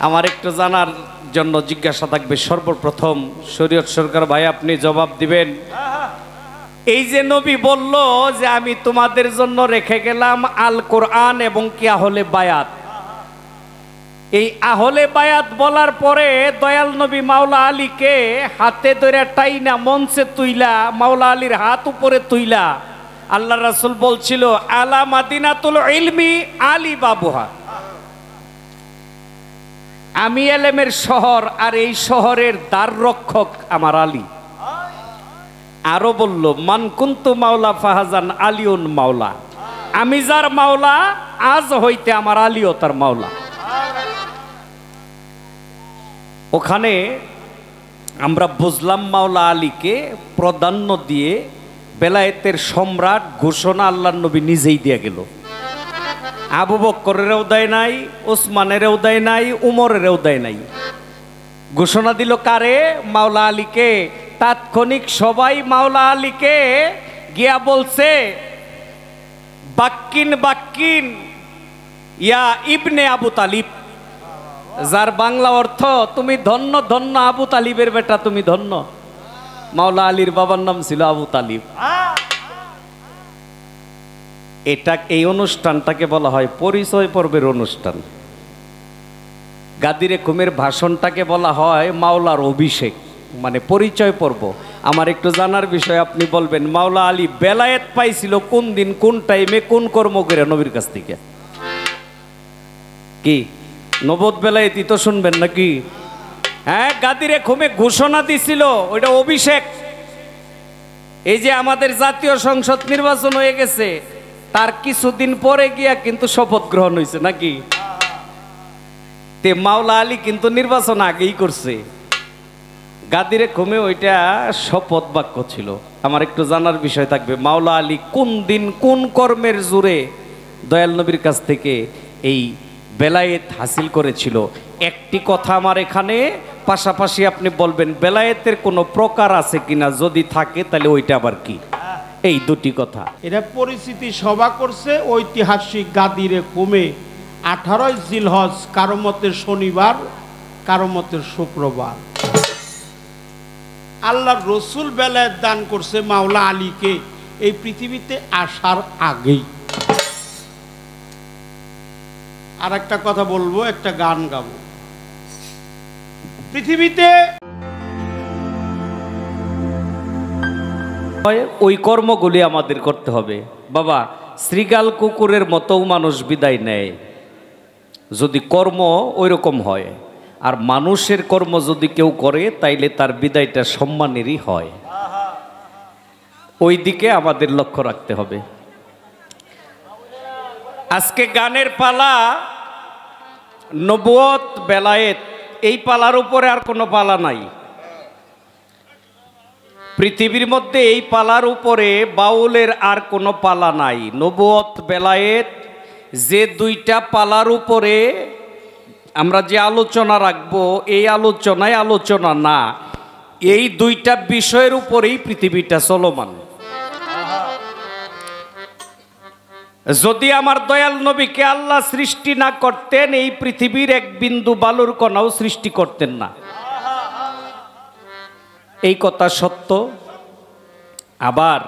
আমার একটু জানার জন্য জিজ্ঞাসা থাকবে। সর্বপ্রথম শরীয়ত সরকার ভাই আপনি জবাব দিবেন, এই যে নবী বলল যে আমি তোমাদের জন্য রেখে গেলাম আল কোরআন এবং কি আহলে বায়াত, এই আহলে বায়াত বলার পরে দয়াল নবী মাওলা আলীকে হাতে ধরে টাইনা মঞ্চে তুইলা, মাওলা আলীর হাত উপরে তুইলা আল্লাহ রাসূল বলছিল আলা মাদিনাতুল ইলমি আলী বাবুহা, আমি এলেমের শহর আর এই শহরের দ্বার রক্ষক আমার আলী। আরো বলল মান কুনতু মাওলা ফাহাজান আলিউন মাওলা, আমি যার মাওলা আজ হইতে আমার আলীও তার মাওলা। ওখানে আমরা বুঝলাম মাওলা আলীকে প্রাধান্য দিয়ে বেলায়েতের সম্রাট ঘোষণা আল্লাহর নবী নিজেই দিয়ে গেল। আবু বকরেরও দেয় নাই, ওসমানেরও দেয় নাই, উমরেরও দেয় নাই। ঘোষণা দিল কারে? মাওলা আলীকে। তাৎক্ষণিক সবাই মাওলা আলীকে গিয়া বলছে বাক্কিন বাক্কিন ইয়া ইবনে আবু তালিব, যার বাংলা অর্থ তুমি ধন্য ধন্য আবু তালিবের বেটা, তুমি ধন্য। মাওলা আলীর বাবার নাম ছিল আবু তালিব। এটা এই অনুষ্ঠানটাকে বলা হয় পরিচয় পর্বের অনুষ্ঠান। গাদিরে কুমের ভাষণটাকে বলা হয় মাওলার অভিষেক, মানে পরিচয় পর্ব। আমার একটু জানার বিষয় আপনি বলবেন, মাওলা আলী বেলায়েত পাইছিল কোন দিন, কোন টাইমে, কোন কর্ম করে নবীর কাছ থেকে? কি নবদ বেলায়েতই তো শুনবেন নাকি? হ্যাঁ, গাদিরে খুমে ঘোষণা দিছিল, ওইটা অভিষেক। এই যে আমাদের জাতীয় সংসদ নির্বাচন হয়ে গেছে, তার কিছুদিন পরে গিয়া কিন্তু শপথ গ্রহণ হয়েছে নাকি? তে মাওলা আলী কিন্তু নির্বাচন আগেই করছে। গাদিরে খুমে ওইটা শপথ বাক্য ছিল। আমার একটু জানার বিষয় থাকবে, মাওলা আলী কোন দিন কোন কর্মের জোরে দয়াল নবীর কাছ থেকে এই বেলায়েত হাসিল করেছিল? একটি কথা আমার এখানে, পাশাপাশি আপনি বলবেন বেলায়েতের কোনো প্রকার আছে কিনা, যদি থাকে তাহলে ওইটা আবার কি? এই দুটি কথা। এটা পরিচিতি সভা করছে ঐতিহাসিক গাদিরে কমে 18 জিলহজ, কারো মতে শনিবার, কারো মতে শুক্রবার। আল্লাহর রসুল বেলায়েত দান করছে মাওলা আলীকে এই পৃথিবীতে আসার আগেই। আর একটা কথা বলবো, একটা গান গাবো। পৃথিবীতে ওই কর্মগুলি আমাদের করতে হবে। বাবা, শ্রীগাল কুকুরের মতো মানুষ বিদায় নেয় যদি কর্ম ওই রকম হয়, আর মানুষের কর্ম যদি কেউ করে তাইলে তার বিদায়টা সম্মানেরই হয়। ওই দিকে আমাদের লক্ষ্য রাখতে হবে। আজকে গানের পালা, নবুয়ত বেলায়েত, এই পালার উপরে আর কোনো পালা নাই পৃথিবীর মধ্যে। এই পালার উপরে বাউলের আর কোনো পালা নাই। নবুয়ত বেলায়েত, যে দুইটা পালার উপরে আমরা যে আলোচনা রাখবো, এই আলোচনায় আলোচনা না, এই দুইটা বিষয়ের উপরেই পৃথিবীটা চলমান। যদি আমার দয়াল নবীকে আল্লাহ সৃষ্টি না করতেন, এই পৃথিবীর এক বিন্দু বালুর কণাও সৃষ্টি করতেন না। এই কথা সত্য। আবার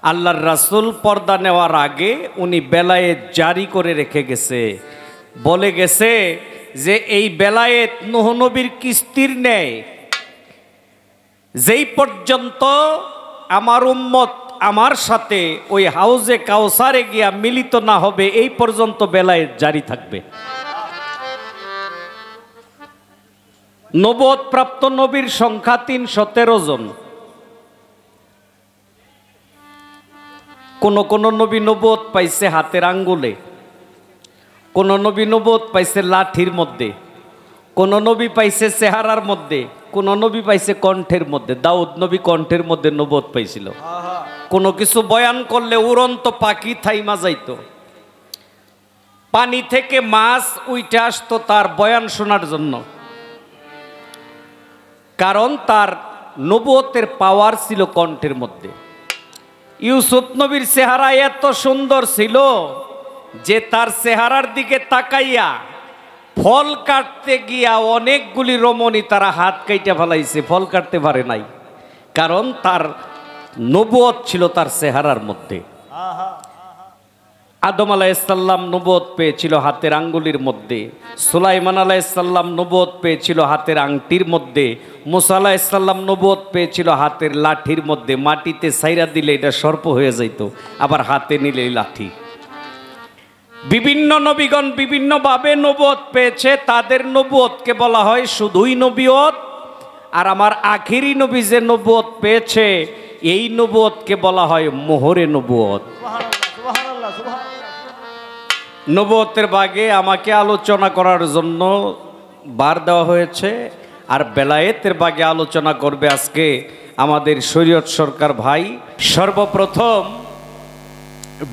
আল্লাহর রাসূল পর্দা নেওয়ার আগে উনি বেলায়েত জারি করে রেখে গেছে, বলে গেছে যে এই বেলায়েত নূহ নবীর কিস্তির ন্যায়, যেই পর্যন্ত আমার উম্মত আমার সাথে ওই হাউজে কাউসারে গিয়া মিলিত না হবে, এই পর্যন্ত বেলায়েত জারি থাকবে। নবুয়ত প্রাপ্ত নবীর সংখ্যা 313 জন। কোন কোন নবী নবুয়ত পাইছে হাতের আঙ্গুলে, কোন নবী নবুয়ত পাইছে লাঠির মধ্যে, কোন নবী পাইছে চেহারার মধ্যে, কোন নবী পাইছে কণ্ঠের মধ্যে। দাউদ নবী কণ্ঠের মধ্যে নবুয়ত পাইছিল। কোনো কিছু বয়ান করলে উড়ন্ত পাখি থাইমা যাইত, পানি থেকে মাছ উইঠে আসতো তার বয়ান শোনার জন্য, কারণ তার নবুয়তের পাওয়ার ছিল কণ্ঠের মধ্যে। ইউসুফ নবীর চেহারা এত সুন্দর ছিল যে তার চেহারার দিকে তাকাইয়া ফল কাটতে গিয়া অনেকগুলি রমণী তারা হাত কাইটা ফেলাইছে, ফল কাটতে পারে নাই, কারণ তার নবুয়ত ছিল তার চেহারার মধ্যে। আদম আলাইহিসসালাম নবুয়ত পেয়েছিল হাতের আঙ্গুলির মধ্যে, সুলাইমান আলাইহিসসালাম নবুয়ত পেয়েছিল হাতের আংটির মধ্যে, মুসা আলাইহিসসালাম নবুয়ত পেয়েছিল হাতের লাঠির মধ্যে। মাটিতে ছাইরা দিলে এটা সর্প হয়ে যাইত, আবার হাতে নিলে লাঠি। বিভিন্ন নবীগণ বিভিন্নভাবে নবুয়ত পেয়েছে, তাদের নবুয়তকে বলা হয় শুধুই নবুয়ত। আর আমার আখিরি নবী যে নবুয়ত পেয়েছে এই নবুয়তকে বলা হয় মোহরে নবুয়ত। নবুয়তের বাগে আমাকে আলোচনা করার জন্য বার দেওয়া হয়েছে, আর বেলায়েতের বাগে আলোচনা করবে আজকে আমাদের শরীয়ত সরকার ভাই। সর্বপ্রথম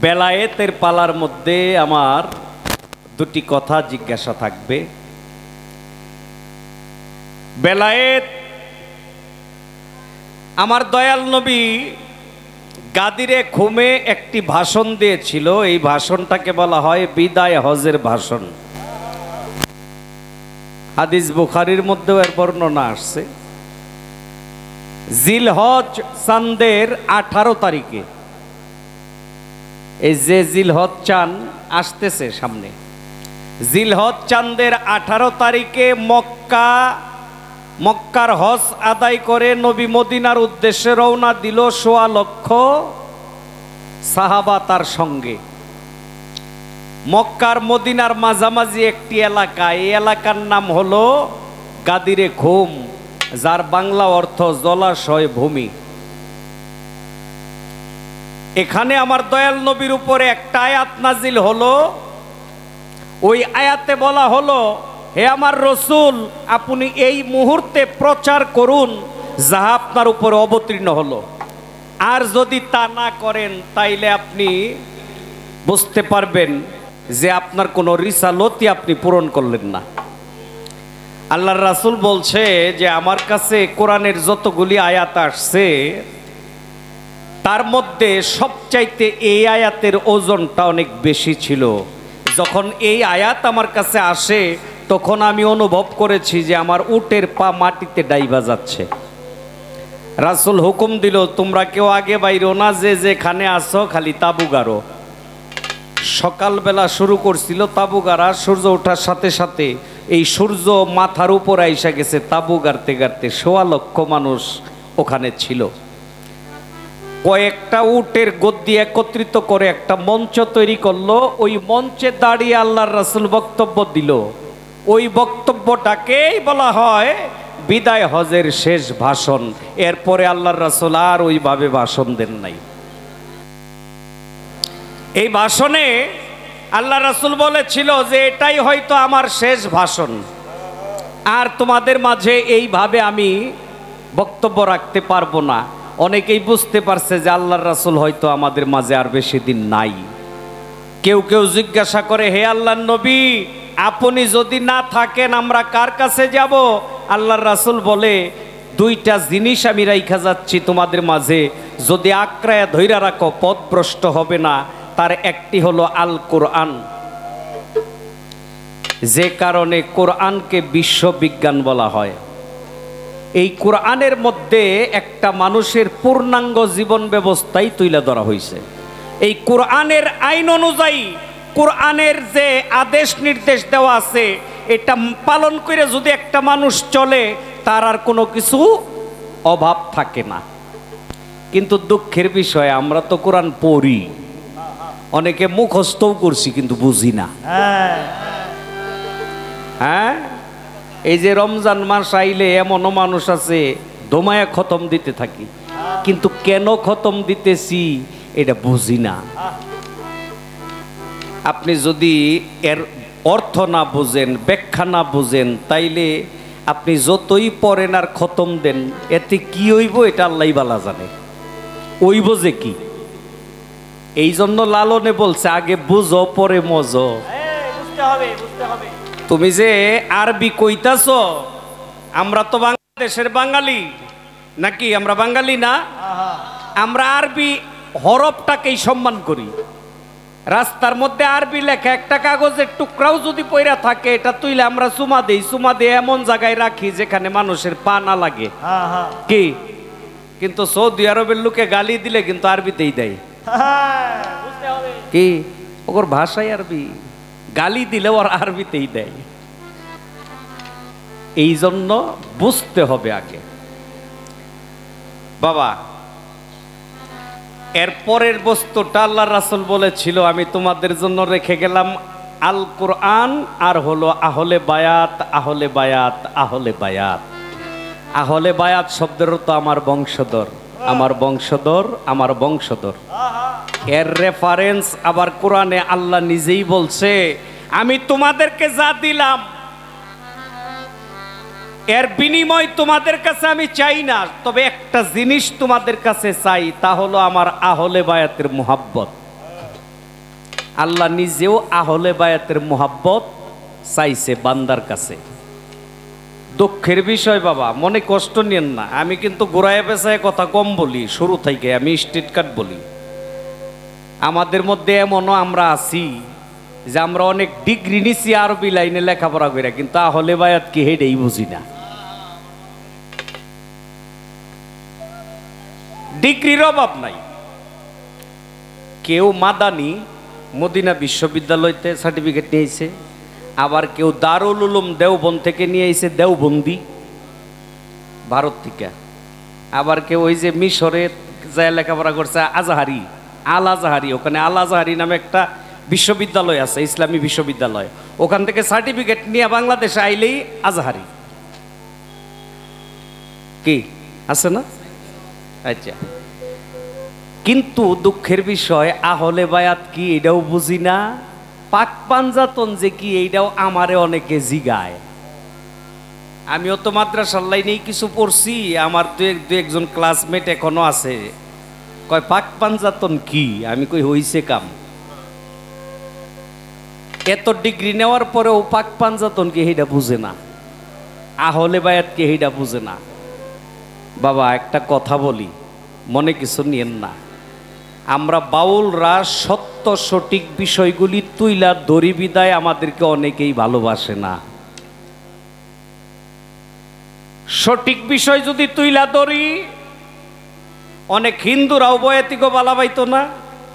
বেলায়েতের পালার মধ্যে আমার দুটি কথা জিজ্ঞাসা থাকবে। বেলায়েত, আমার দয়াল নবী গাদিরে খুমে একটি ভাষণ দিয়েছিল, এই ভাষণটাকে বলা হয় বিদায় হজের ভাষণ। হাদিস বুখারীর মধ্যেও এর বর্ণনা আসছে। জিলহজ চাঁদের 18 তারিখে, এই যে জিলহজ চাঁদ আসতেছে সামনে, জিলহজ চাঁদের 18 তারিখে মক্কার হজ আদায় করে নবী মদিনার উদ্দেশ্যে রওনা দিল 1.25 লক্ষ সাহাবা তার সঙ্গে। মক্কার মদিনার মাঝামাঝি একটি এলাকা, এই এলাকার নাম হলো গাদিরে খুম, যার বাংলা অর্থ জলাশয় ভূমি। এখানে আমার দয়াল নবীর উপরে একটা আয়াত নাজিল হলো। ওই আয়াতে বলা হলো, হে আমার রসুল, আপনি এই মুহূর্তে প্রচার করুন যাহা আপনার উপরে অবতীর্ণ হলো, আর যদি তা না করেন তাইলে আপনি বুঝতে পারবেন যে আপনার কোনো রিসালতি আপনি পূরণ করলেন না। আল্লাহর রাসূল বলছে যে আমার কাছে কোরআনের যতগুলি আয়াত আসছে তার মধ্যে সবচাইতে এই আয়াতের ওজনটা অনেক বেশি ছিল। যখন এই আয়াত আমার কাছে আসে তখন আমি অনুভব করেছি যে আমার উটের পা মাটিতে ডাইবা যাচ্ছে। রাসূল হুকুম দিল, তোমরা কেউ আগে বাইরো না, যে যেখানে আসো খালি তাবু গাড়ো। সকালবেলা শুরু করছিল তাবু গাড়া, সূর্য ওঠার সাথে সাথে এই সূর্য মাথার উপর আইসা গেছে। তাবু গাড়তে গাড়তে 1.25 লক্ষ মানুষ ওখানে ছিল। কয়েকটা উটের গদ্দি একত্রিত করে একটা মঞ্চ তৈরি করলো, ওই মঞ্চে দাঁড়িয়ে আল্লাহর রাসূল বক্তব্য দিল। ওই বক্তব্যটাকেই বলা হয় বিদায় হজের শেষ ভাষণ। এরপরে আল্লাহর রাসূল আর ওইভাবে ভাষণ দেন নাই। এই ভাষণে আল্লাহ রাসূল বলেছিল যে এটাই হয়তো আমার শেষ ভাষণ, আর তোমাদের মাঝে এইভাবে আমি বক্তব্য রাখতে পারবো না। অনেকেই বুঝতে পারছে যে আল্লাহর রাসূল হয়তো আমাদের মাঝে আর বেশি দিন নাই। কেউ কেউ জিজ্ঞাসা করে, হে আল্লাহর নবী, আপনি যদি না থাকেন আমরা কার কাছে যাব? আল্লাহর রাসূল বলে, দুইটা জিনিস আমি রাইখা যাচ্ছি তোমাদের মাঝে, যদি আঁকড়ায়া ধইরা রাখো পথভ্রষ্ট হবে না। তার একটি হলো আল কোরআন, যে কারণে কোরআনকে বিশ্ববিজ্ঞান বলা হয়। এই কোরআনের মধ্যে একটা মানুষের পূর্ণাঙ্গ জীবন ব্যবস্থাই তুলে ধরা হয়েছে। এই কোরআনের আইন অনুযায়ী, কোরআনের যে আদেশ নির্দেশ দেওয়া আছে, এটা পালন করে যদি একটা মানুষ চলে তার আর কোনো কিছু অভাব থাকে না। কিন্তু দুঃখের বিষয়, আমরা তো কোরআন পড়ি, অনেকে মুখস্থও করছি কিন্তু বুঝি না। হ্যাঁ, এই যে রমজান মাস আইলে এমনও মানুষ আছে দমায়া খতম দিতে থাকি, কিন্তু কেন খতম দিতেছি এটা বুঝি না। আপনি যদি এর অর্থ না বুঝেন, ব্যাখ্যা না বুঝেন, তাইলে আপনি যতই পড়েন আর খতম দেন, এতে কি হইব এটা আল্লাহই ভালো জানে। হইব যে কি, এই জন্য লালনে বলছে আগে বুঝো পরে মজো। তুমি যে আরবি কইতাছ, আমরা তো বাংলাদেশের বাঙালি নাকি? আমরা বাঙালি না? আমরা আরবি হরফটাকেই সম্মান করি। রাস্তার মধ্যে আরবি লেখা একটা কাগজের টুকরাও যদি পইরা থাকে এটা তুইলে আমরা চুমা দেই, চুমা দিয়ে এমন জায়গায় রাখি যেখানে মানুষের পা না লাগে। কি কিন্তু সৌদি আরবের লোকে গালি দিলে কিন্তু আরবিতেই দেয়। কি ওর ভাষায় আরবি, গালি দিলে ওর আরবিতেই দেয়। এই জন্য বুঝতে হবে আগে বাবা। এরপরের বস্তুটা আল্লাহ রাসূল বলেছিল, আমি তোমাদের জন্য রেখে গেলাম আল কোরআন আর হলো আহলে বায়াত। আহলে বায়াত, আহলে বায়াত, আহলে বায়াত শব্দের তো আমার বংশধর, আমার বংশধর, আমার বংশধর। এর রেফারেন্স আবার কোরআনে আল্লাহ নিজেই বলছে, আমি তোমাদেরকে যা দিলাম এর বিনিময় তোমাদের কাছে আমি চাই না, তবে একটা জিনিস তোমাদের কাছে চাই, তা হলো আমার আহলে বায়াতের মুহাব্বত। আল্লাহ নিজেও আহলে বায়াতের মুহাব্বত চাইছে বান্দার কাছে। দুঃখের বিষয় বাবা, মনে কষ্ট নিয়েন না, আমি কিন্তু গোড়ায় পেছায় কথা কম বলি, শুরু থেকে আমি স্ট্রিট কাট বলি। আমাদের মধ্যে এমনও আমরা আছি যে আমরা অনেক ডিগ্রি নিছি আরবি লাইনে লেখাপড়া করে, কিন্তু আহলে বায়াত কি হেডেই বুঝি না। ডিগ্রির অভাব নাই। কেউ মাদানি মদিনা বিশ্ববিদ্যালয়তে সার্টিফিকেট নিয়েছে, আবার কেউ দারুল উলুম দেওবন্দ থেকে নিয়ে এসে, দেওবন্দি ভারত থেকে, আবার কেউ ওই যে মিশরে যায় লেখাপড়া করছে আজাহারি, আল আজাহারি, ওখানে আল আজাহারি নামে একটা বিশ্ববিদ্যালয় আছে, ইসলামী বিশ্ববিদ্যালয়, ওখান থেকে সার্টিফিকেট নিয়ে বাংলাদেশে আইলেই আজহারি। কি আছে না? আচ্ছা, কিন্তু দুঃখের বিষয় আহলে বায়াত কি এটাও বুঝি না। পাক পাঞ্জাতন যে কি এইটাও আমারে অনেকে জিগায়। আমিও তো মাদ্রাসার লাইনেই কিছু পড়ছি, আমার দু একজন ক্লাসমেট এখনো আছে, কয় পাক পাঞ্জাতন কি? আমি কই হইছে কাম। এত ডিগ্রি নেওয়ার পরেও পাক পাঞ্জাতন কি এইটা বুঝে না, আহলে বায়াত কি এইটা বুঝে না। বাবা একটা কথা বলি, মনে কিছু নিয়েন না, আমরা বাউলরা সত্য সঠিক বিষয়গুলি তুইলা দড়ি বিদায় আমাদেরকে অনেকেই ভালোবাসে না। সঠিক বিষয় যদি তুইলা দড়ি, অনেক হিন্দুরাও বয়াতিকে বালা পাইতো না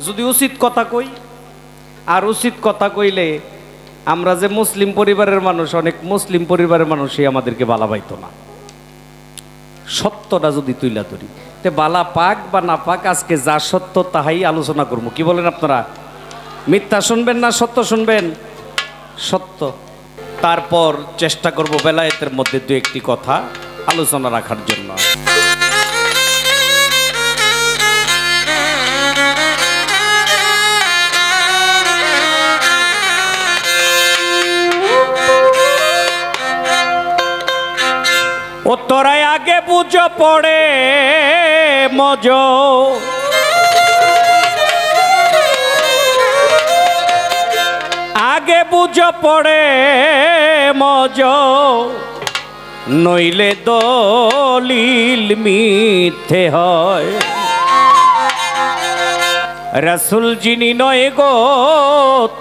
যদি উচিত কথা কই। আর উচিত কথা কইলে আমরা যে মুসলিম পরিবারের মানুষ, অনেক মুসলিম পরিবারের মানুষই আমাদেরকে বালা পাইতো না। সত্যটা যদি তুইলা ধরি, তে বালা পাক বা না পাক, আজকে যা সত্য তাহাই আলোচনা করবো। কি বলেন আপনারা? মিথ্যা শুনবেন না সত্য শুনবেন? সত্য। তারপর চেষ্টা করব বেলায়েতের মধ্যে দু একটি কথা আলোচনা রাখার জন্য। ও তোরাই আগে বুঝো পড়ে মজ, আগে বুঝো পড়ে মজ, নইলে দলিল মিথ্যে হয়। রাসূল যিনি নয় গো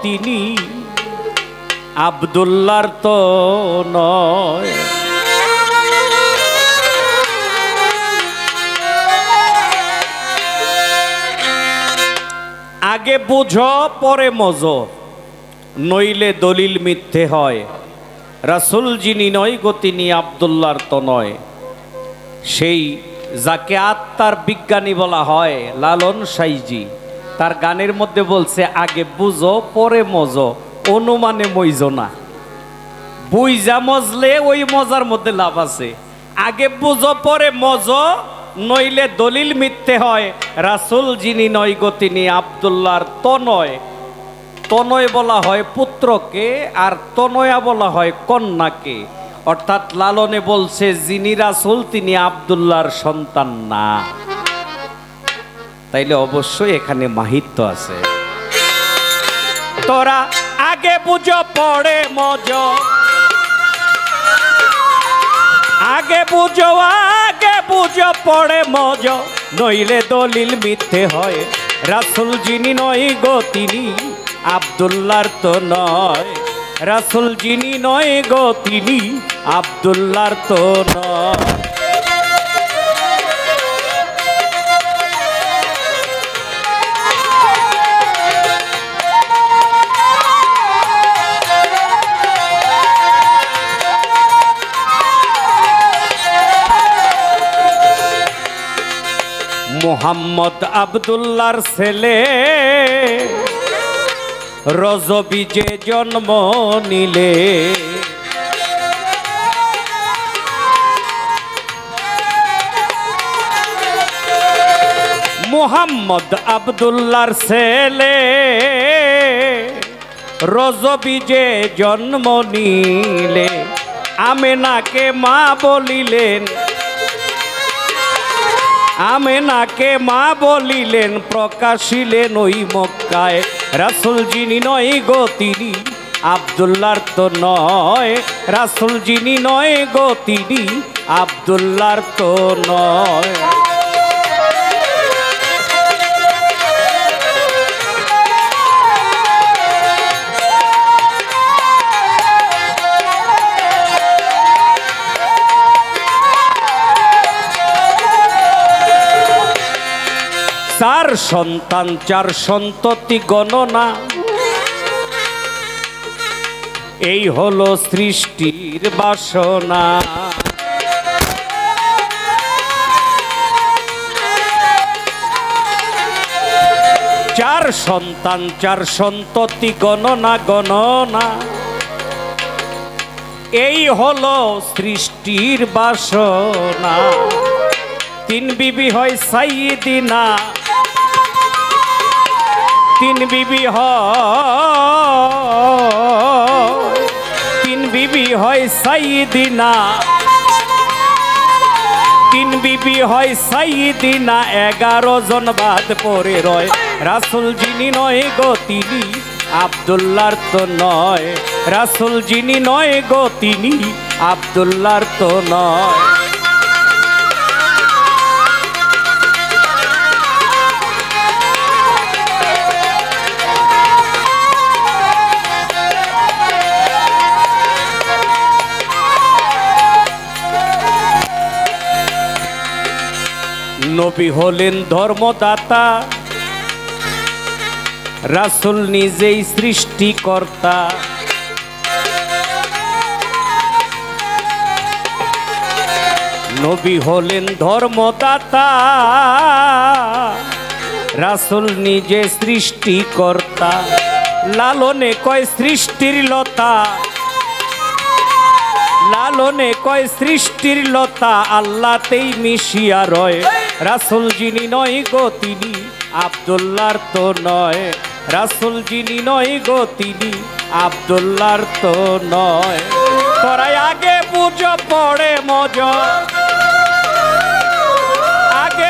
তিনি আব্দুল্লাহর তো নয়। আগে বুঝো পরে মজো, নইলে দলিল মিথ্যে হয়। রাসূল যিনি নয় গো তিনি আব্দুল্লাহর তো নয়। সেই যাকে আত্মার বিজ্ঞানী বলা হয় লালন সাইজি, তার গানের মধ্যে বলছে আগে বুঝো পরে মজো, অনুমানে মইজো না। বুইজা মজলে ওই মজার মধ্যে লাভ আছে। আগে বুঝো পরে মজো, নইলে দলিল মিথ্যে হয়। রাসূল যিনি নয় গো তিনি আব্দুল্লাহর তনয়। তনয় বলা হয় পুত্রকে, আর তনয়া বলা হয় কন্যাকে। অর্থাৎ লালনে বলছে যিনি রাসূল তিনি আব্দুল্লাহর সন্তান না। তাইলে অবশ্যই এখানে মাহিত্য আছে। তোরা আগে বুঝো পড়ে মজো, আগে বুঝো পড়ে মজো, নইলে দলিল মিথ্যে হয়। রাসূল যিনি নয় গো তিনি আব্দুল্লাহর তো নয়, রাসূল যিনি নয় গো তিনি আব্দুল্লাহর তো নয়। মুহাম্মদ আব্দুল্লাহর ছেলে রজবী যে জন্ম নিলে, মুহাম্মদ আব্দুল্লাহর ছেলে রজবী যে জন্ম নিলে, আমেনাকে মা বলিলেন, আমেনাকে মা বলিলেন, প্রকাশিলেন ওই মক্কায়, রাসূল যিনি নয় গো তিনি আব্দুল্লাহর তো নয়, রাসূল যিনি নয় গো তিনি আব্দুল্লাহর তো নয়। চার সন্তান চার সন্ততি গণনা, এই হলো সৃষ্টির বাসনা। চার সন্তান চার সন্ততি গণনা গণনা, এই হলো সৃষ্টির বাসনা। তিন বিবি হয় সাইয়্যিদিনা, তিন বিবি হয়, তিন বিবি হয় সাইয়্যিদিনা, তিন বিবি হয় সাইয়্যিদিনা, 11 জন বাদ পড়ে রয়, রাসূল যিনি নয় গো তিনি আব্দুল্লাহর তো নয়, রাসূল যিনি নয় গো তিনি আব্দুল্লাহর তো নয়। নবী হলেন ধর্মদাতা, রাসূল নিজেই সৃষ্টিকর্তা। নবী হলেন ধর্মদাতা, রাসূল নিজে সৃষ্টিকর্তা। লালনে কয় সৃষ্টির লতা, লালনে কয় সৃষ্টির লতা, আল্লাহতেই মিশিয়া রয়, রাসূল যিনি নয় গো তিনি আব্দুল্লাহর তো নয়, রাসূল যিনি নয় গো তিনি আব্দুল্লাহর তো নয়। তোরাই আগে বুঝো পড়ে মজ, আগে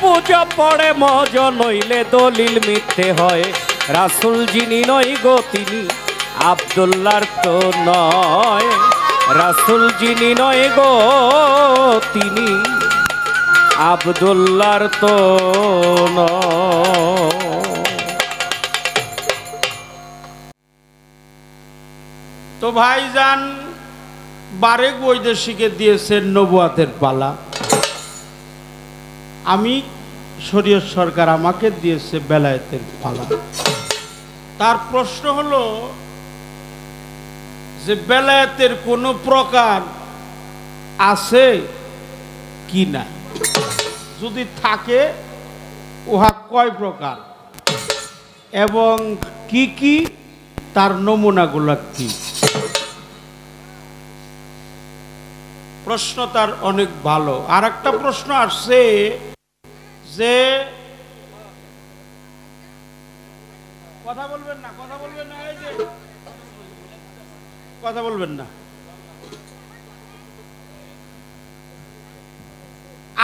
বুঝো পড়ে মজ, নইলে দলিল মিথ্যে হয়, রাসূল যিনি নয় গো তিনি আব্দুল্লাহর তো নয়, রাসূল যিনি নয় গো তিনি আব্দুল্লাহর তো নয়। তো ভাইজান বারেক বৈদেশিকে দিয়েছেন নবুয়াতের পালা, আমি শরীয়ত সরকার আমাকে দিয়েছে বেলায়েতের পালা। তার প্রশ্ন হলো যে বেলায়েতের কোনো প্রকার আছে কি না, যদি থাকে উহা কয় প্রকার এবং কি কি তার নমুনাগুলো কি। প্রশ্ন তার অনেক ভালো। আর একটা প্রশ্ন আসছে যে কথা বলবেন না, কথা বলবেন না, এই যে কথা বলবেন না।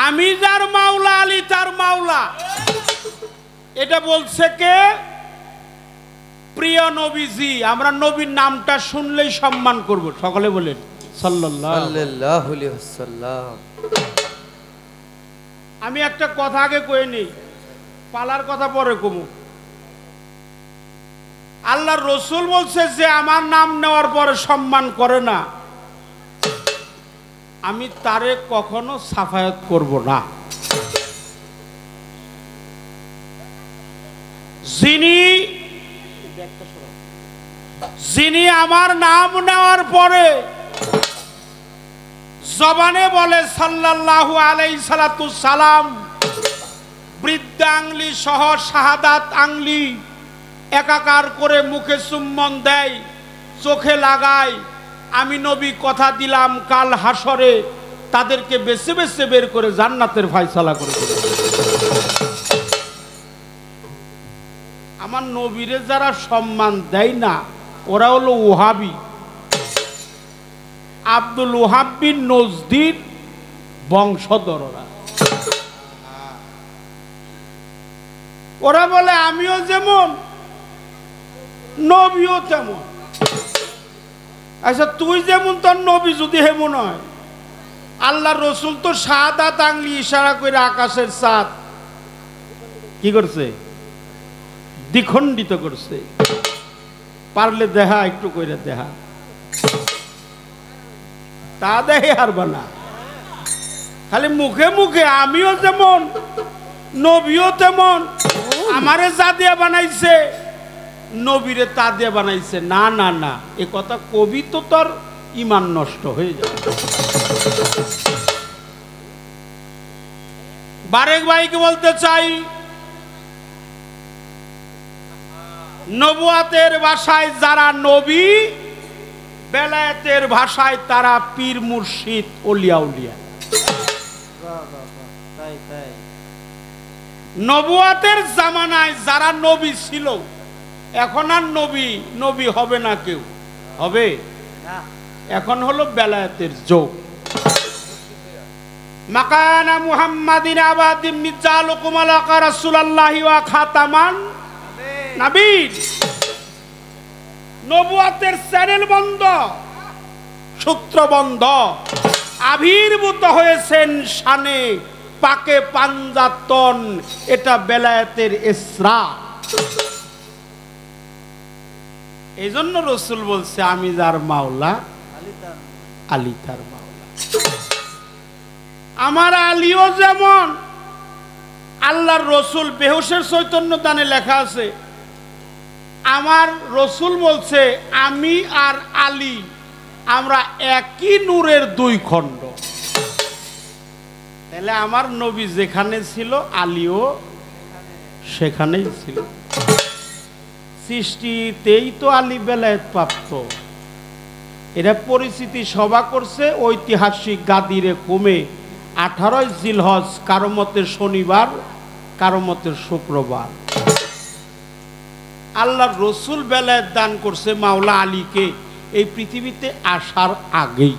আমি যার মাওলা আলী তার মাওলা, এটা বলছে কে? প্রিয় নবীজি। আমরা নবীর নামটা শুনলেই সম্মান করব, সকলে বলেন সাল্লাল্লাহু আলাইহি ওয়াসাল্লাম। আমি একটা কথা আগে কয়ে নেই, পালার কথা পরে কমু। আল্লাহর রসুল বলছে যে আমার নাম নেওয়ার পরে সম্মান করে না, আমি তারে কখনো সাফায়াত করব না। যিনি আমার নাম নেওয়ার পরে জবানে বলে সাল্লাল্লাহু আলাইহি সাল্লাতু সালাম, বৃদ্ধা আঙ্গুলি সহ শাহাদাত আঙ্গুলি একাকার করে মুখে চুম্বন দেয়, চোখে লাগায়, আমি নবী কথা দিলাম কাল হাসরে তাদেরকে বেছে বেছে বের করে জান্নাতের ফয়সালা করে দেব। আমার নবীরে যারা সম্মান দেয় না ওরা হলো ওহাবি, আব্দুল ওহাব বিন নজদির বংশধররা। ওরা বলে আমিও যেমন নবীও তেমন। আচ্ছা তুই যেমন তোর নবী যদি হেমন হয়, আল্লাহ রসুল তো শাহাদাত আঙ্গুলি ইশারা করে আকাশের চাঁদ কি করছে, দ্বিখণ্ডিত করছে। পারলে দেহা একটু করে দেহা, তা দেহে হারবা না, খালি মুখে মুখে আমিও যেমন নবীও তেমন, আমারে যা দিয়ে বানাইছে নবীরে তা দিয়ে বানাইছে। না না না, এ কথা কবি তো তোর ইমান নষ্ট হয়ে যাবে। বারেক ভাইকে বলতে চাই, নবুয়াতের ভাষায় যারা নবী, বেলায়েতের ভাষায় তারা পীর মুর্শিদ ওলিয়া উলিয়া। নবুয়াতের জামানায় যারা নবী ছিল, এখন আর নবী নবী হবে না, কেউ হবে, এখন হলো বেলায়েতের যুগ। মাকানা মুহাম্মাদিন আবাদিন মিজালুকুম আলাকা রাসূলুল্লাহি ওয়া খাতামান নবীন। নবুয়াতের চ্যানেল বন্ধ, সূত্র বন্ধ। আবির্ভূত হয়েছেন শানে পাকে পাঞ্জাতন, এটা বেলায়েতের ইসরা। এই জন্য রসুল বলছে আমি যার মাওলা আলী তার মাওলা। আমার আলীও যেমন আল্লাহর রসুল, বেহুশের চৈতন্য দানে লেখা আছে, আমার রসুল বলছে আমি আর আলী আমরা একই নূরের দুই খণ্ড। তাহলে আমার নবী যেখানে ছিল আলীও সেখানেই ছিল। সৃষ্টিতেই তো আলী বেলায়েত প্রাপ্ত। এরা পরিচিতি সভা করছে ঐতিহাসিক গাদিরে কমে 18 জিলহজ, কারো মতে শনিবার, কারো মতে শুক্রবার। আল্লাহর রসুল বেলায়েত দান করছে মাওলা আলীকে এই পৃথিবীতে আসার আগেই।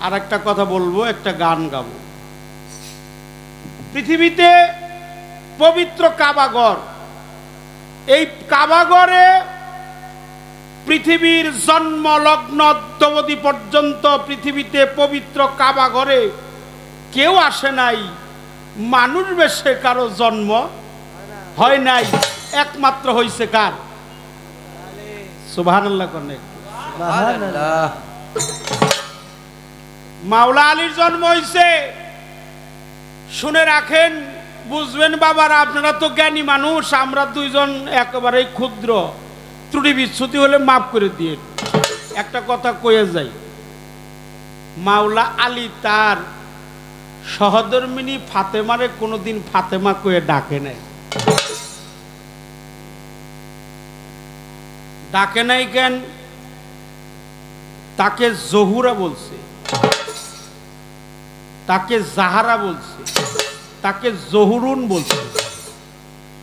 আর একটা কথা বলবো, একটা গান গাবো। পৃথিবীতে পবিত্র কাবাঘর, এই কাবাঘরে পৃথিবীর জন্ম লগ্ন অদ্যাবধি পর্যন্ত পৃথিবীতে পবিত্র কাবাঘরে কেউ আসে নাই, মানুষ বেশে কারো জন্ম হয় নাই, একমাত্র হইছে কার? সুবহানাল্লাহ কনে সুবহানাল্লাহ। মাওলা আলীর জন্ম হইছে। শুনে রাখেন, বুঝবেন বাবারা, আপনারা তো জ্ঞানী মানুষ, আমরা দুইজন একেবারেই ক্ষুদ্র, ত্রুটি বিচ্যুতি হলে মাফ করে দিয়ে একটা কথা কয়ে যাই। মাওলা আলী তার সহধর্মিনী ফাতেমারে কোনোদিন ফাতেমা কয়ে ডাকে নাই। ডাকে নাই কেন? তাকে জহুরা বলছে, তাকে জাহারা বলছে, তাকে জহুরুন বলছে।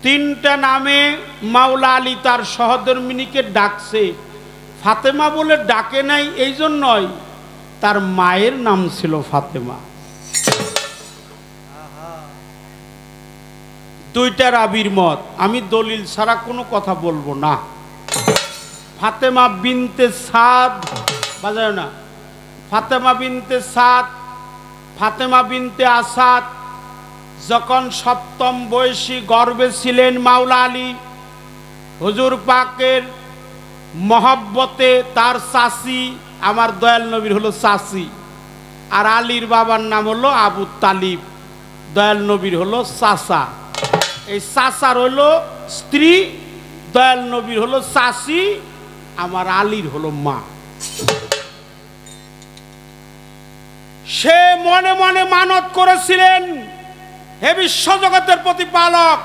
তিনটা নামে মাওলা আলী তার সহধর্মিনীকে ডাকছে। ফাতেমা বলে ডাকে নাই এই জন্যই, তার মায়ের নাম ছিল ফাতেমা। দুইটা রাবির মত, আমি দলিল ছাড়া কোনো কথা বলবো না। ফাতেমা বিনতে সাদ, বাজায় না, ফাতেমা বিনতে সাদ, ফাতেমা বিনতে আসাদ, যখন সপ্তম বয়সী গর্ভে ছিলেন মাওলা আলী, হুজুর পাকের মহব্বতে তার চাচি, আমার দয়াল নবীর হলো চাচি, আর আলীর বাবার নাম হলো আবু তালিব, দয়াল নবীর হলো চাচা। এই চাচার হলো স্ত্রী, দয়াল নবীর হলো চাচি, আমার আলীর হলো মা। সে মনে মনে মানত করেছিলেন, হে বিশ্বজগতের প্রতিপালক,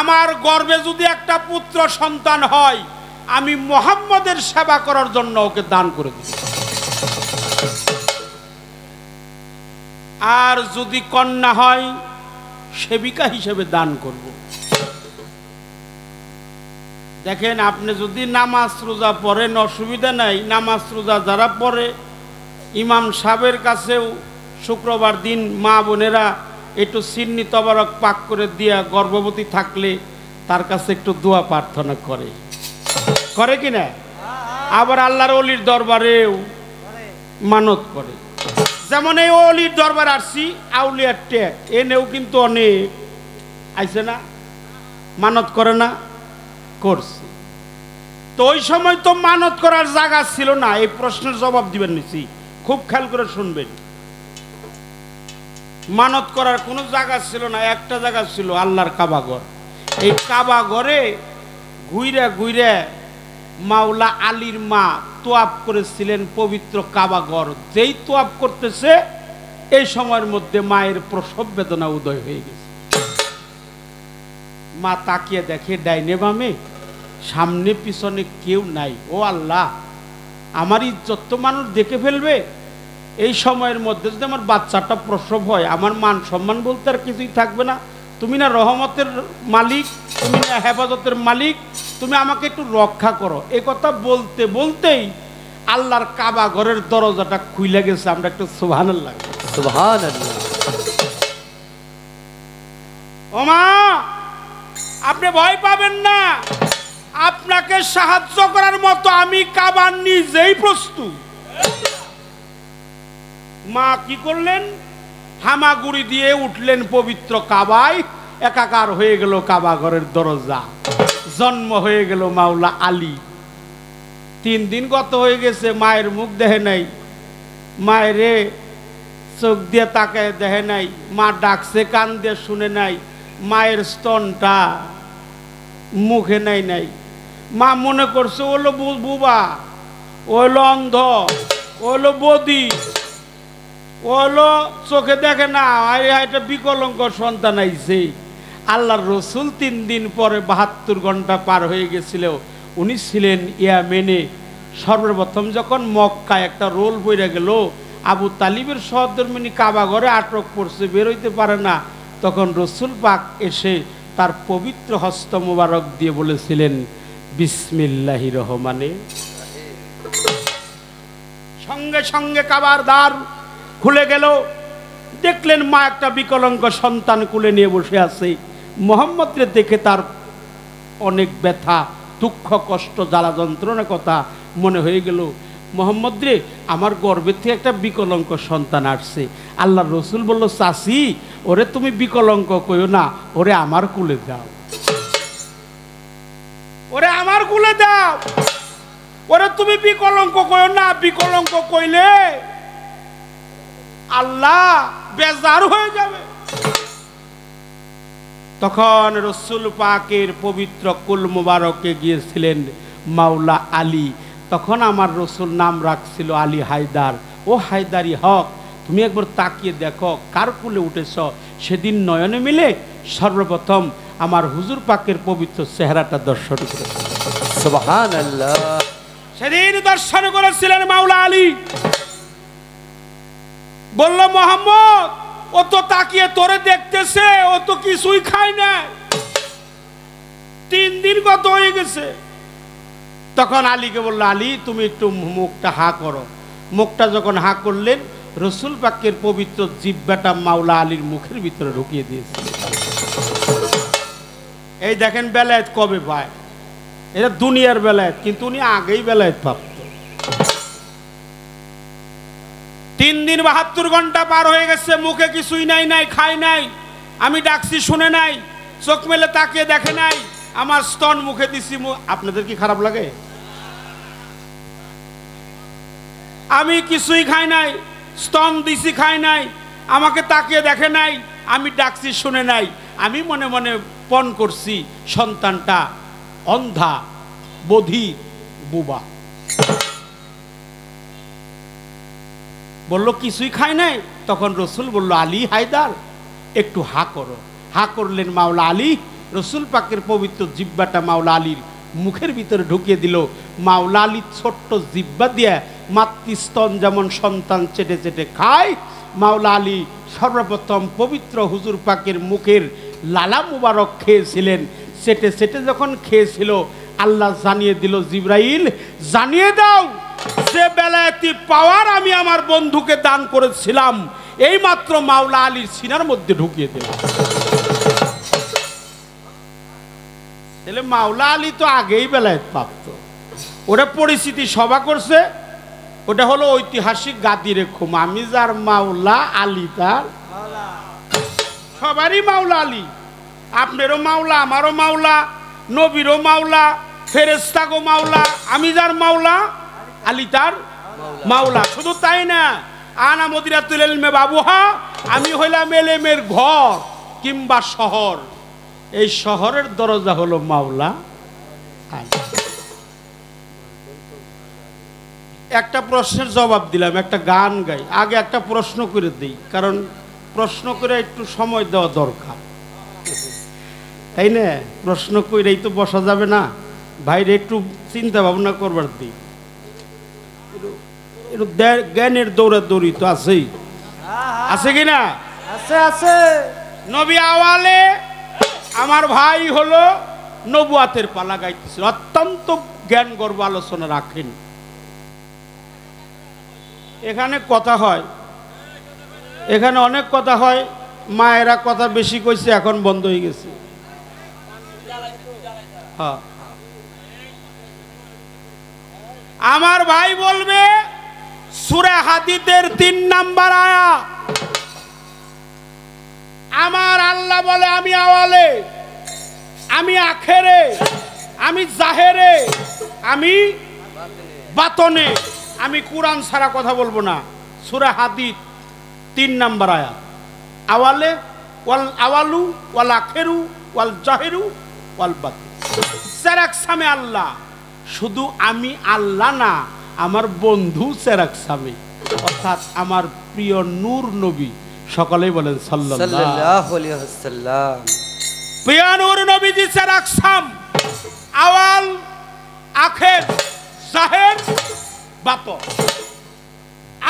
আমার গর্ভে যদি একটা পুত্র সন্তান হয়, আমি মুহাম্মদের সেবা করার জন্য ওকে দান করে দিই, আর যদি কন্যা হয় সেবিকা হিসেবে দান করব। দেখেন, আপনি যদি নামাজ রোজা পড়েন অসুবিধা নাই, নামাজ রোজা যারা পড়ে ইমাম সাহেবের কাছেও শুক্রবার দিন মা বোনেরা একটু সিন্নি তবারক পাক করে দিয়া গর্ভবতী থাকলে তার কাছে একটু দোয়া প্রার্থনা করে, করে কি না? আবার আল্লাহর ওলির দরবারেও মানত করে। যেমন এই ওলির দরবার আসছি, আউলিয়ার ট্যাগ এনেও কিন্তু অনেক আইছে না, মানত করে না, করছে। তো ওই সময় তো মানত করার জায়গা ছিল না। এই প্রশ্নের জবাব দিবেন নিছি, খুব খেয়াল করে শুনবেন। মানত করার কোনো জায়গা ছিল না, একটা জায়গা ছিল আল্লাহর কাবাঘর। এই কাবাঘরে ঘুইরা ঘুইরা মাওলা আলীর মা তোয়াব করেছিলেন পবিত্র কাবাঘর। যেই তোয়াব করতেছে এই সময়ের মধ্যে মায়ের প্রসব বেদনা উদয় হয়ে গেছে। মা তাকিয়ে দেখে ডাইনে বামে সামনে পিছনে কেউ নাই। ও আল্লাহ, আমার ইজ্জত তো মানুষ দেখে ফেলবে। এই সময়ের মধ্যে যদি আমার বাচ্চাটা প্রসব হয়, আমার মান সম্মান বলতে আর কিছুই থাকবে না। তুমি না রহমতের মালিক, তুমি না হেফাজতের মালিক, তুমি আমাকে একটু রক্ষা করো। এই কথা বলতে বলতেই আল্লাহর কাবা ঘরের দরজাটা খুলে গেছে। আমরা একটু সুবহানাল্লাহ, সুবহানাল্লাহ। ও মা, আপনি ভয় পাবেন না, আপনাকে সাহায্য করার মতো আমি কাবা নিজেই প্রস্তুত। মা কি করলেন? হামাগুড়ি দিয়ে উঠলেন পবিত্র কাবায়, একাকার হয়ে গেল কাবা ঘরের দরজা। জন্ম হয়ে গেল মাওলা আলী। 3 দিন গত হয়ে গেছে, মায়ের মুখ দেখে নাই, মায়েরে চোখ দিয়ে তাকায় দেখে নাই, মা ডাকছে কান দিয়ে শুনে নাই, মায়ের স্তনটা মুখে নাই নাই। মা মনে করছে ওলো বুবা, ওলো অন্ধ, ওলো বদি, ওলো চোখে দেখে না, এটা বিকলঙ্ক সন্তান আইছে। আল্লাহর রসুল 3 দিন পরে 72 ঘন্টা পার হয়ে গেছিল। উনি ছিলেন ইয়ামেনে। সর্বপ্রথম যখন মক্কায় একটা রোল বইরা গেল, আবু তালিবের সহধর্মিনী কাবা ঘরে আটক পড়ছে, বেরোইতে পারে না। তখন রসুল পাক এসে তার পবিত্র হস্ত মোবারক দিয়ে বলেছিলেন বিসমিল্লাহির রহমানে। সঙ্গে সঙ্গে কাবার দ্বার খুলে গেল। দেখলেন মা একটা বিকলাঙ্গ সন্তান কোলে নিয়ে বসে আছে। মুহাম্মদকে দেখে তার অনেক ব্যথা, দুঃখ, কষ্ট, জ্বালা যন্ত্রণার কথা মনে হয়ে গেল। মুহাম্মদ রে, আমার গর্ভে থেকে একটা বিকলাঙ্গ সন্তান আসছে। আল্লাহ রসুল বলল, চাচি, ওরে তুমি বিকলাঙ্গ কইও না, ওরে আমার কুলে দাও, ওরে আমার কুলে দাও, ওরে তুমি বিকলাঙ্গ কইও না। বিকলাঙ্গ কইলে আল্লাহ বেজার হয়ে যাবে। তখন রসুল পাকের পবিত্র কুল মুবারকে গিয়েছিলেন মাওলা আলী। তখন আমার রসুল নাম রাখছিল আলী হায়দার। ও হায়দারি হক, তুমি একবার তাকিয়ে দেখো কার কুলে উঠেছ। সেদিন নয়নে মিলে সর্বপ্রথম আমার হুজুর পাকের পবিত্র চেহারাটা দর্শন করে, সুবহানাল্লাহ। সেদিন দর্শন করেছিলেন মাওলা আলী। বলল, মোহাম্মদ, ও তো তাকিয়ে তোরে দেখতেছে, ও তো কিছুই খায় না, 3 দিন গত হয়ে গেছে। তখন আলীকে বলল, আলী তুমি একটু মুখটা হা করো। মুখটা যখন হা করলেন, রসুল পাকের পবিত্র জিহ্বাটা মাওলা আলীর মুখের ভিতরে ঢুকিয়ে দিয়েছে। এই দেখেন বেলায়েত কবে পায়, এটা দুনিয়ার বেলায়েত, কিন্তু উনি আগেই বেলায়েত প্রাপ্ত। 3 দিন 72 ঘন্টা পার হয়ে গেছে, মুখে কিছুই নাই, খায় নাই। আমি ডাকছি শুনে নাই, চোখ মেলে তাকিয়ে দেখে নাই, আমার স্তন মুখে দিছি। আপনাদের কি খারাপ লাগে? আমি কিছুই খাই নাই, স্তন দিছি খাই নাই, আমাকে তাকিয়ে দেখে নাই, আমি ডাকছি শুনে নাই। আমি মনে মনে পণ করছি সন্তানটা অন্ধা, বধির, বুবা। বলল কিছুই খায় নাই। তখন রসুল বলল, আলী হায়দার একটু হা করো। হা করলেন মাওলা আলী। রসুল পাকের পবিত্র জিব্বাটা মাওলা আলীর মুখের ভিতরে ঢুকিয়ে দিল। মাওলা আলী ছোট্ট জিব্বা দিয়ে মাতৃস্তন যেমন সন্তান চেটে চেটে খায়, মাওলা আলী সর্বপ্রথম পবিত্র হুজুর পাকের মুখের লালা মুবারক খেয়েছিলেন। চেটে চেটে যখন খেয়েছিল, আল্লাহ জানিয়ে দিল, জিব্রাইল জানিয়ে দাও, যে বেলায়েতি পাওয়ার আমি আমার বন্ধুকে দান করেছিলাম, এই মাত্র মাওলা আলীর সিনার মধ্যে ঢুকিয়ে দিলাম। তাহলে মাওলা আলী তো আগেই বেলায়েত প্রাপ্ত। ওটা পরিস্থিতি সভা করছে, ওটা হলো ঐতিহাসিক গাদির খুম। আমি যার মাওলা, আলী তার সবারই মাওলা আলী। আপনারও মাওলা, আমারও মাওলা, নবীরও মাওলা, ফেরেশতাগো মাওলা। আমি যার মাওলা, আলী তার মাওলা। শুধু তাই না, আনা মদিনাতুল ইলমে বাবুহা, আমি হইলাম এলেমের ঘর কিংবা শহর। এই শহরের দরজা হলো মাওলা আলী। একটা প্রশ্নের জবাব দিলাম, একটা গান গাই। আগে একটা প্রশ্ন করে দিই, কারণ প্রশ্ন করে একটু সময় দেওয়া দরকার, তাই না? প্রশ্ন করেই তো বসা যাবে না, ভাইরে একটু চিন্তা ভাবনা করবার দিই। একটু জ্ঞানের দৌড়াদৌড়ি তো আছেই, আছে কিনা? আছে আছে। নবী আওয়ালে আমার ভাই হলো নবুয়াতের পালা গাইতেছে, অত্যন্ত জ্ঞান গর্ব আলোচনা রাখেন। এখানে কথা হয়, এখানে অনেক কথা হয়। মায়েরা কথা বেশি কইছে, এখন বন্ধ হয়ে গেছে। হ্যাঁ, আমার ভাই বলবে সূরা হাদীদের 3 নাম্বার আয়াত, আমার আল্লাহ বলে আমি আওয়ালে, আমি আখেরে, আমি জাহেরে, আমি বাতনে, আমি কুরআন ছাড়া কথা বলবো না। সূরা হাদীদ 3 নাম্বার আয়াত, আওয়ালে ওয়াল আওয়ালু ওয়াল আখিরু ওয়াল জাহিরু ওয়াল বাতিন। সেরাকসামে আল্লাহ, শুধু আমি আল্লাহ না, আমার বন্ধু সেরাকসামে, অর্থাৎ আমার প্রিয় নূর নবী। সকলেই বলেন সাল্লাল্লাহু আলাইহি ওয়াসাল্লাম। প্রিয় নূর নবীজি সেরাকসাম, আওয়াল, আখের, জাহের, বাতন।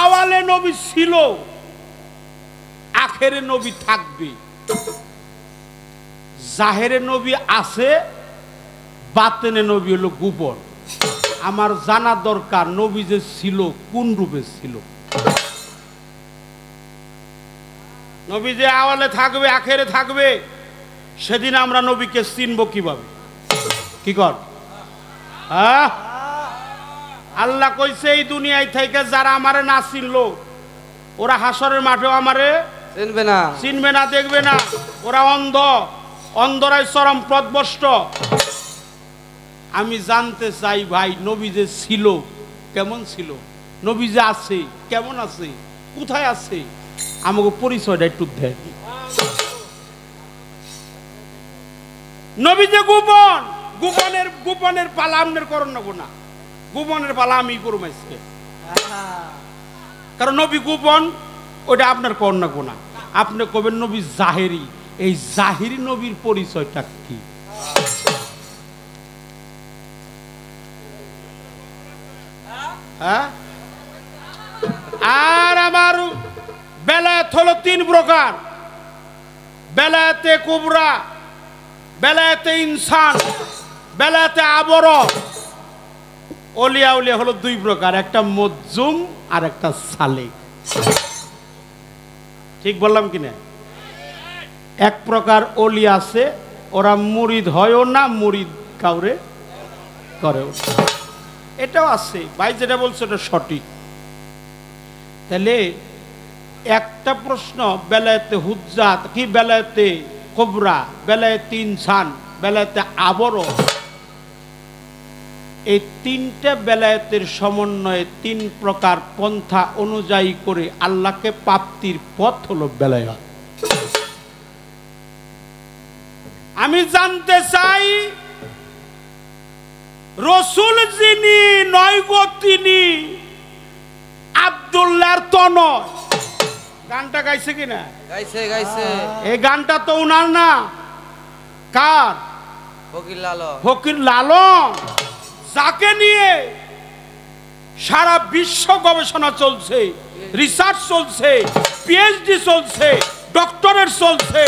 আওয়ালে নবী ছিল, আখেরে নবী থাকবে, জাহেরে নবী আছে, বাতেনে নবী হলো গোপন। আমার জানা দরকার নবী যে ছিল কোন রূপে ছিল। নবী যে আওয়ালে থাকবে, আখেরে থাকবে, সেদিন আমরা নবীকে চিনব কিভাবে? কি কর? আল্লাহ কইছে এই দুনিয়ায় থেকে যারা আমারে না চিনলো, ওরা হাসরের মাঠেও আমারে চিনবে না, দেখবে না। ওরা অন্ধ, অন্ধরাই চরম পথভ্রষ্ট। আমি জানতে চাই ভাই, নবী যে ছিল কেমন ছিল, নবী যে আছে কেমন আছে, কোথায় আছে, আমাকে পরিচয়টা একটু দেয়। নবী যে গোপন, গোপনের পালা আপনার করণ নেবো না, গোপনের পালা আমি করব আজকে। কারণ নবী গোপন, ওটা আপনার করণ নেবো না। আপনি কবেন নবী জাহেরি। এই জাহিরি নবীর পরিচয়টা কি? আর আমার বেলায়েত হলো 3 প্রকার, বেলায়েতে কুবরা, বেলায়েতে ইনসান, বেলায়েতে আবর। ওলিয়া উলিয়া হলো 2 প্রকার, একটা মজজুম আর একটা সালেক। ঠিক বললাম কিনা? এক প্রকার ওলি আছে, ওরা মুরিদ হয়ও না, মুরিদ কাউরে করেও, এটাও আছে। ভাই যেটা বলছে ওটা সঠিক। তাহলে একটা প্রশ্ন বেলায়েতে হুজ্জাত কি বেলায়েতে কোবরা বেলায়েতে ইনসান বেলায়েতে আবরণ, এই তিনটে বেলায়েতের সমন্বয়ে তিন প্রকার পন্থা অনুযায়ী করে আল্লাহকে প্রাপ্তির পথ হলো বেলায়েত। আমি জানতে চাই রসুল যিনি নয় গো তিনি আব্দুল্লাহর তনয়। গানটা গাইছে কিনা? গাইছে গাইছে। এই গানটা তো উনার না, কার? ফকির লালন। ফকির লালন, যাকে নিয়ে সারা বিশ্ব গবেষণা চলছে, রিসার্চ চলছে, পিএইচডি চলছে, ডক্টরেট চলছে।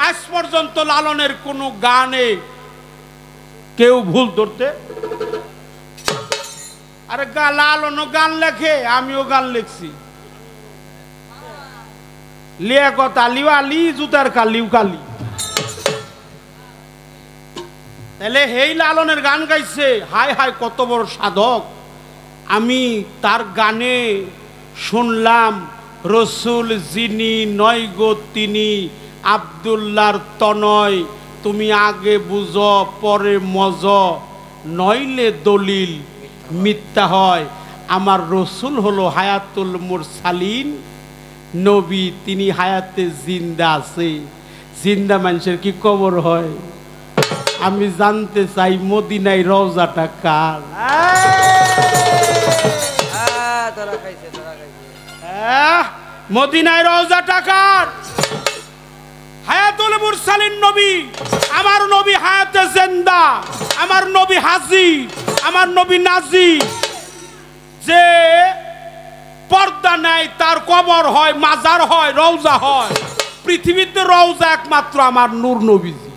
আজ পর্যন্ত লালনের কোনো গানে কেউ ভুল ধরতে, আরে লালনও গান লেখে, আমিও গান লিখছি। লিয়াকত আলিও আলি, জুতার কালিও কালি। তাহলে হেই লালনের গান গাইছে, হায় হায় কত বড় সাধক। আমি তার গানে শুনলাম রসুল যিনি নয় গো তিনি আব্দুল্লাহর তনয়, তুমি আগে বুঝো পরে মজ, নইলে দলিল মিথ্যা হয়। আমার রসুল হলো হায়াতুল মুরসালিন নবী, তিনি হায়াতে জিন্দা আছে। জিন্দা মানুষের কি কবর হয়? আমি জানতে চাই মদিনায় রওজাটা কার? মদিনায় রওজাটা কার? হায়াতুল মুরসালিন নবী। আমার নবী হায়াতে জিন্দা, আমার নবী হাজির, আমার নবী নাজি। যে পর্দা নাই তার কবর হয়, মাজার হয়, রওজা হয়। পৃথিবীতে রওজা একমাত্র আমার নূর নবীজি।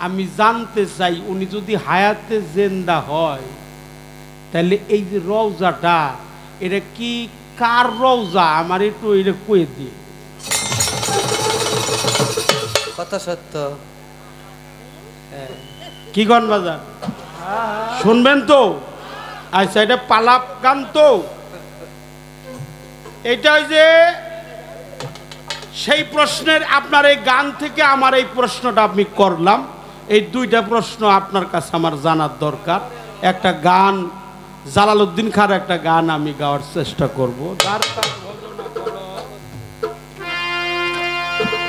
আমি জানতে চাই উনি যদি হায়াতে জিন্দা হয় তাহলে এই যে রওজাটা এটা কি কার রওজা? আমার একটু এটা কয়ে দিয়ে। কথা সত্য। কি গান বাজার শুনবেন তো? আচ্ছা, এটা পালাপ গান তো। এটা ওই যে সেই প্রশ্নের আপনার এই গান থেকে আমার এই প্রশ্নটা আমি করলাম। এই দুইটা প্রশ্ন আপনার কাছে আমার জানার দরকার। একটা গান জালালউদ্দিন খার একটা গান আমি গাওয়ার চেষ্টা করব।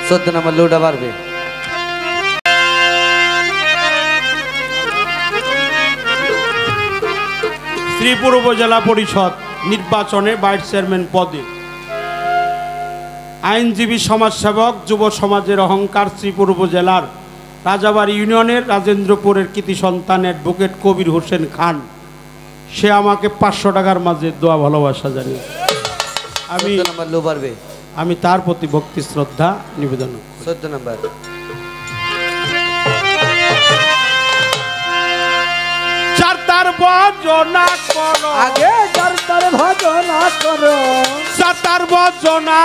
14 নম্বর লুডা পারবে। শ্রীপুর উপজেলা পরিষদ নির্বাচনে ভাইস চেয়ারম্যান পদে আইনজীবী সমাজসেবক যুব সমাজের অহংকার শ্রীপুর উপজেলার রাজাবাড়ি ইউনিয়নের রাজেন্দ্রপুরের কৃতি সন্তান অ্যাডভোকেট কবির হোসেন খান, সে আমাকে 500 টাকার মাঝে দোয়া ভালোবাসা জানিয়ে আমি তার প্রতি ভক্তি শ্রদ্ধা নিবেদন করি। 14 নম্বর চারটার ভজনা করো, আগে চারটার ভজনা করো, চারটার ভজনা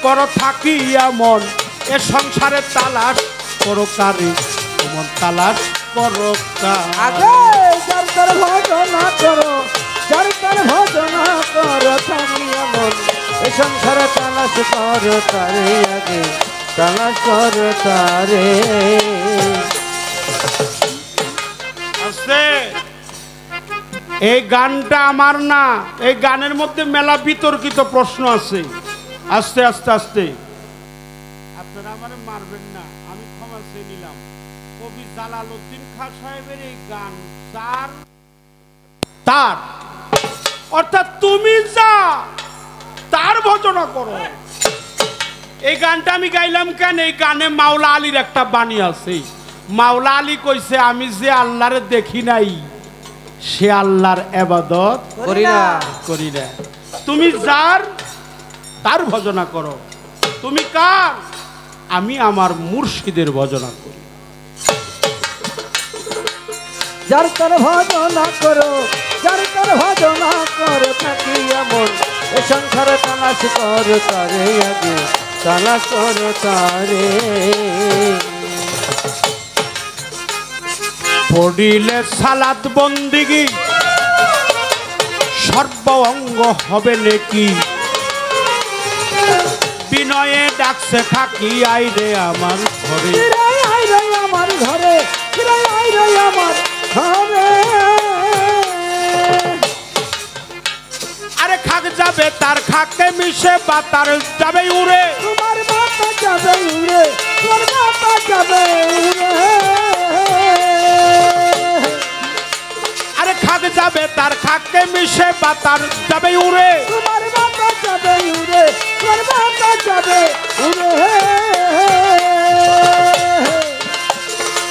করো থাকিয়া মন, এ সংসারে তালাশ করো কারে, মন তালাশ করো আগে চারটার ভজনা করো, চারটার ভজনা করো থাকিয়া মন, এ সংসারে তালাশ করো তারে, আগে তালাশ করো তারে। এই গানটা আমার না, এই গানের মধ্যে মেলা বিতর্কিত প্রশ্ন আছে। আস্তে আস্তে আস্তে, আপনারা আমার মারবেন না, আমি ক্ষমা চেয়ে নিলাম। কবি জালালউদ্দিন খাঁ সাহেবের এই গান তার অর্থাৎ তুমি যা তার ভজনা করো। এই গানটা আমি গাইলাম কেন? এই গানে মাওলা আলীর একটা বাণী আছে। মাওলা আলী কইছে, আমি যে আল্লাহরে দেখি নাই সে আল্লাহর ইবাদত করি না। তুমি যার তার ভজনা করো। তুমি কার? আমি আমার মুর্শিদের ভজনা করি। যার তার ভজনা করো, যার তার ভজনা করো থাকিয়া মন, এ সংসারে তালাশ করো তারে, আগে তালাশ করো তারে। পড়িলে সালাত বন্দিগি সর্ব অঙ্গ হবে নাকি, বিনয়ে ডাকছে খাকি আইরে আমার ঘরে। ফিরাই আই রে আমার ঘরে, ফিরাই আই রে আমার ঘরে। আরে খাক যাবে তার খাকে মিশে বাতার যাবে উড়ে। তোমার মাথা যাবে উড়ে, তোমার মাথা যাবে উড়ে। আরে খাক যাবে তার খাকে মিশে বাতার যাবে উড়ে। তোমার মাথা যাবে উড়ে, তোমার মাথা যাবে উড়ে।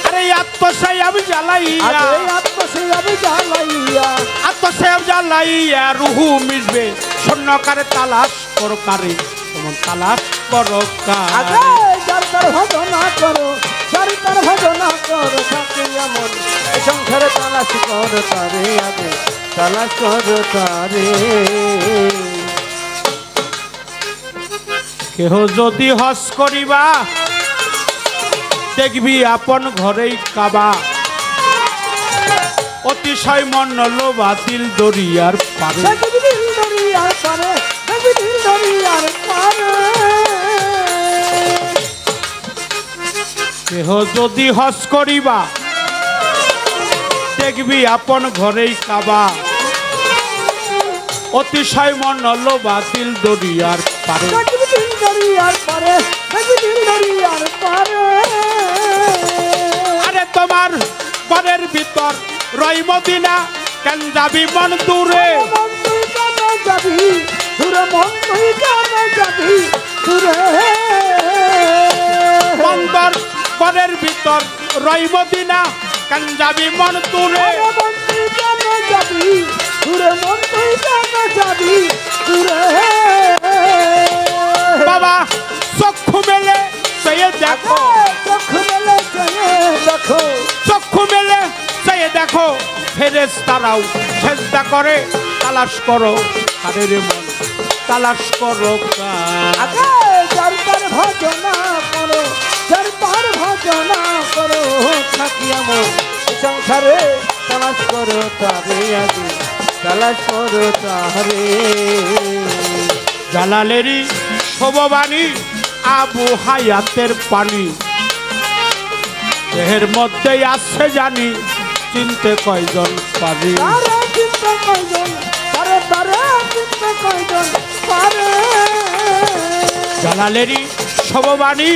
আরে আত্মসায়াব জ্বালাইয়া, আরে আত্মসেয়াবে জ্বালাইয়া, আত্মসায়াব জ্বালাইয়া রুহু মিশবে স্বর্ণকারে তালাশ করো কারে, তোমার তালাশ করো আগে কারে। যার তার ভজনা করো, যার তার ভজনা করো, থাকি এমন এই সংসারে তালাশ করো তারে, আগে তালাশ করো তারে। কেহ যদি হস করিবা দেখবি আপন ঘরেই কাবা, অতিশয় মন লোভা দিল দরিয়ার পারে। দিল দরিয়ার পারে, দিল দরিয়ার পারে। কেহ যদি হস করিবা দেখবি আপন ঘরেই কাবা, অতিশয় মন লোভা দিল দরিয়ার পারে। দিল দরিয়ার পারে, দিল দরিয়ার পারে। আরে তোমার ঘরের ভিতর রই মদিনা, কেন যাবি মন দূরে? মন তুই কেন যাবি দূরে, মন তুই কেন যাবি দূরে। মন্দর ঘরের ভিতর রই মদিনা, কেন যাবি মন দূরে? মন তুই কেন যাবি দূরে, মন তুই কেন যাবি দূরে। বাবা চক্ষু মেলে চেয়ে দেখো, চক্ষু মেলে চেয়ে দেখো, চক্ষু মেলে চেয়ে দেখো, ফেরেশতারাও সেজদা করে। তালাশ করো কাদের মন, তালাশ করো কার। আগে যার তার ভজনা করো, যার তার ভজনা করো, থাকি এমন এই সংসারে তালাশ করো তারে, আগে তালাশ করো তারে। জালালেরই শোভবাণী আবু হায়াতের পানি, দেহের মধ্যেই আছে জানি, চিনতে কয়জন পারি। তারে চিনতে কয়জন, তারে তারে চিনতে কয়জন পারে। জালালেরই শোভবাণী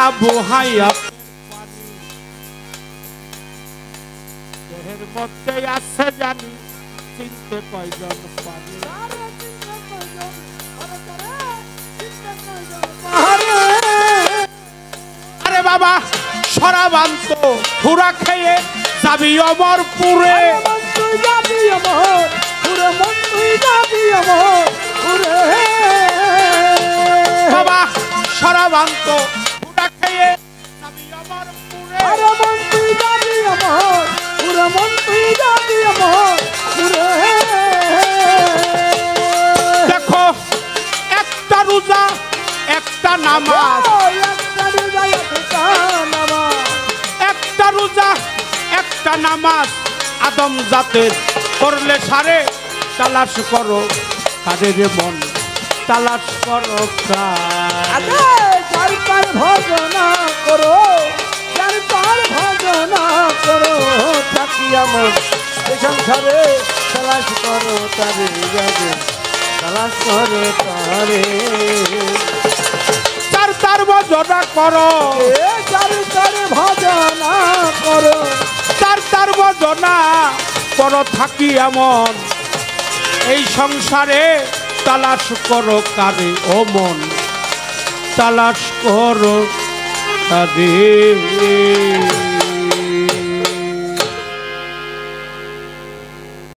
আবু হায়াত পানি, দেহের মধ্যেই আছে জানি, চিনতে কয়জন পারি। তারে চিনতে কয়জন, তারে তারে চিনতে কয়জন পারে। আরে বাবা সরাবান্ত হুরা খেয়ে যাবি অমরপুরে। মন তুই যাবি আমার পুরে, মন তুই যাবি আমার পুরে। বাবা সরাবান্ত হুরা খেয়ে যাবি অমরপুরে। আরে মন তুই যাবি আমার পুরে, মন তুই যাবি আমার পুরে। দেখো একটা রোজা একটা নামাজ, একটা রোজা একটা নামাজ, একটা রোজা একটা নামাজ, আদম জাতের করলে সারে। তালাশ করো কাদের মন, তালাশ করো কার। আগে যার তার ভজনা করো, যার তার ভজনা করো, থাকি আমার এই সংসারে তালাশ করো তারে, আগে তালাশ করো তারে। চার তার ভজনা করো, এ যার তার ভজনা করো, চার তার ভজনা করো, থাকি এমন এই সংসারে। তালাশ করো কারে ও মন, তালাশ করো কারে।